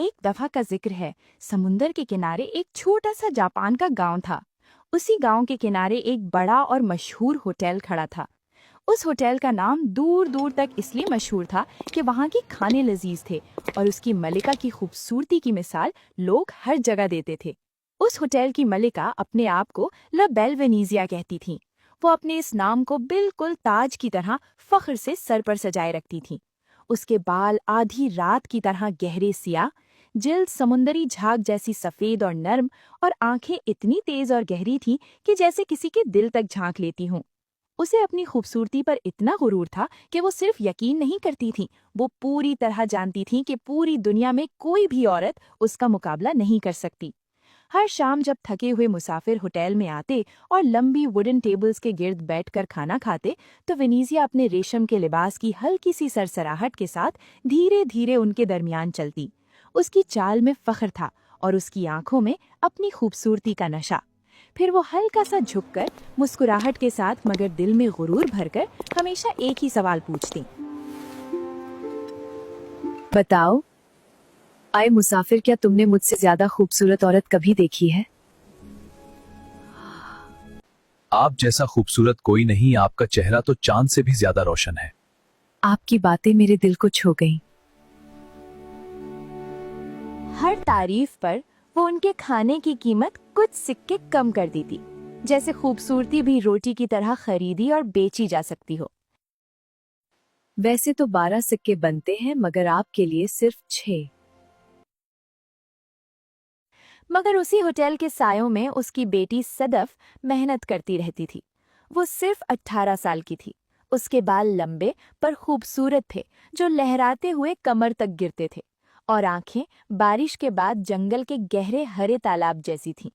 एक दफा का जिक्र है। समुंदर के किनारे एक छोटा सा जापान का गांव था। उसी गांव के किनारे एक बड़ा और मशहूर होटल खड़ा था। उस होटल का नाम दूर दूर तक इसलिए मशहूर था कि वहाँ के खाने लजीज थे और उसकी मलिका की खूबसूरती की मिसाल लोग हर जगह देते थे। उस होटल की मलिका अपने आप को ला बेल वेनेजिया कहती थी। वो अपने इस नाम को बिल्कुल ताज की तरह फख्र से सर पर सजाए रखती थी। उसके बाल आधी रात की तरह गहरे सियाह, जिल्द समुंदरी झाग जैसी सफेद और नर्म, और आंखें इतनी तेज और गहरी थीं कि जैसे किसी के दिल तक झांक लेती हों। उसे अपनी खूबसूरती पर इतना गुरूर था कि वो सिर्फ यकीन नहीं करती थी, वो पूरी तरह जानती थी कि पूरी दुनिया में कोई भी औरत उसका मुकाबला नहीं कर सकती। हर शाम जब थके हुए मुसाफिर होटल में आते और लंबी वुडन टेबल्स के गिर्द बैठकर खाना खाते, तो वेनेजिया अपने रेशम के लिबास की हल्की सी सरसराहट के साथ धीरे धीरे उनके दरमियान चलती। उसकी चाल में फख्र था और उसकी आंखों में अपनी खूबसूरती का नशा। फिर वो हल्का सा झुककर, मुस्कुराहट के साथ मगर दिल में गुरूर भरकर हमेशा एक ही सवाल पूछती। बताओ, आए मुसाफिर, क्या तुमने मुझसे ज्यादा खूबसूरत औरत कभी देखी है? आप जैसा खूबसूरत कोई नहीं, आपका चेहरा तो चांद से भी ज्यादा रोशन है। आपकी बातें मेरे दिल को छू गईं। हर तारीफ पर वो उनके खाने की कीमत कुछ सिक्के कम कर दी थी, जैसे खूबसूरती भी रोटी की तरह खरीदी और बेची जा सकती हो। वैसे तो 12 सिक्के बनते हैं, मगर आपके लिए सिर्फ 6। मगर उसी होटल के सायों में उसकी बेटी सदफ मेहनत करती रहती थी। वो सिर्फ 18 साल की थी। उसके बाल लंबे पर खूबसूरत थे, जो लहराते हुए कमर तक गिरते थे, और आंखें बारिश के बाद जंगल के गहरे हरे तालाब जैसी थीं।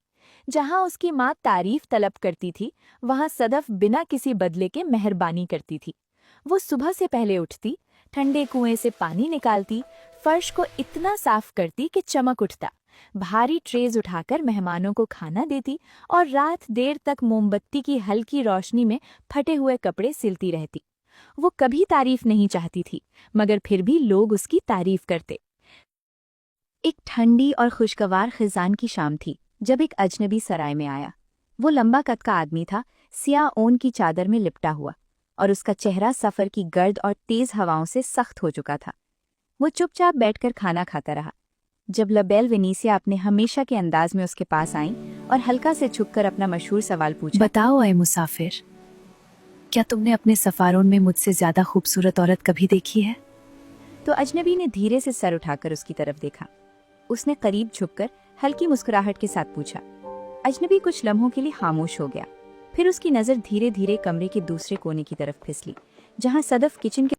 जहां उसकी माँ तारीफ तलब करती थी, वहां सदफ बिना किसी बदले के मेहरबानी करती थी। वो सुबह से पहले उठती, ठंडे कुएं से पानी निकालती, फर्श को इतना साफ करती कि चमक उठता, भारी ट्रेज उठाकर मेहमानों को खाना देती, और रात देर तक मोमबत्ती की हल्की रोशनी में फटे हुए कपड़े सिलती रहती। वो कभी तारीफ नहीं चाहती थी, मगर फिर भी लोग उसकी तारीफ करते। एक ठंडी और खुशगवार खिजान की शाम थी जब एक अजनबी सराय में आया। वो लंबा कद का आदमी था, सियाह ऊन की चादर में लिपटा हुआ, और उसका चेहरा सफर की गर्द और तेज हवाओं से सख्त हो चुका था। वो चुपचाप बैठकर खाना खाता रहा। जब ला बेल वेनेजिया अपने हमेशा के अंदाज में उसके पास आई और हल्का से झुककर अपना मशहूर सवाल पूछा। बताओ आए मुसाफिर, क्या तुमने अपने सफारों में मुझसे ज्यादा खूबसूरत औरत कभी देखी है? तो अजनबी ने धीरे से सर उठाकर उसकी तरफ देखा। उसने करीब झुककर हल्की मुस्कुराहट के साथ पूछा। अजनबी कुछ लम्हों के लिए खामोश हो गया। फिर उसकी नजर धीरे धीरे कमरे के दूसरे कोने की तरफ फिसली, जहां सदफ किचन के